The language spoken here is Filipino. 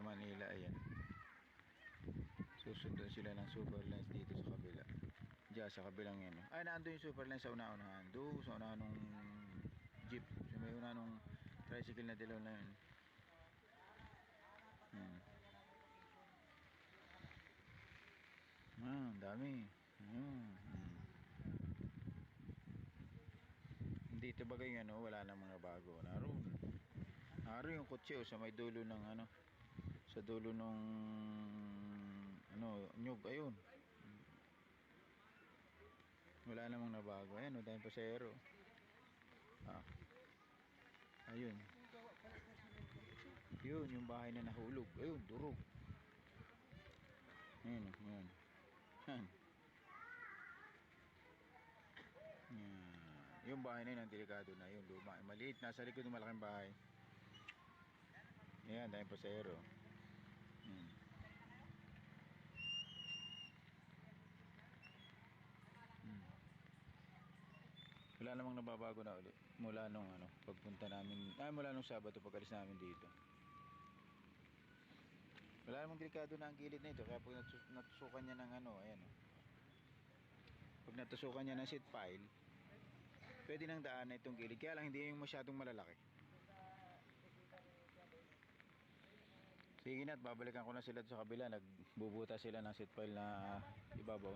Manila. Ayan, susundan sila ng Superlens dito sa kabila. Diyan sa kabilang yan. Ay, nandun yung Superlens sa una-unahan. Doon sa unahan nung jeep. Sa may una nung tricycle na dilaw na yun. Ang dami. Dito bagay ano, wala na mga bago. Naroon yung kotse sa may dulo ng ano, sa dulo nung ano, nyug, ayun. Wala namang nabago. Ayan, dahil pasero. Ayun. Yun, yung bahay na nahulog. Ayun, durog. Ayun. Yan. Yung bahay na yun, ang delikado na. Yung luma. Maliit, nasa likod ng malaking bahay. Ayan, dahil pasero. Wala namang nababago na ulit mula nung ano, pagpunta namin, mula nung Sabado pag-alis namin dito. Wala namang delikado na ang gilid na ito, kaya pag natusukan niya ng ano, ayan o. Pag natusukan niya ng seat pile, pwede nang daan na itong gilid, kaya lang hindi yung masyadong malalaki. Sige na, at babalikan ko na sila sa kabila. Nagbubuta sila ng seat pile na ibabaw.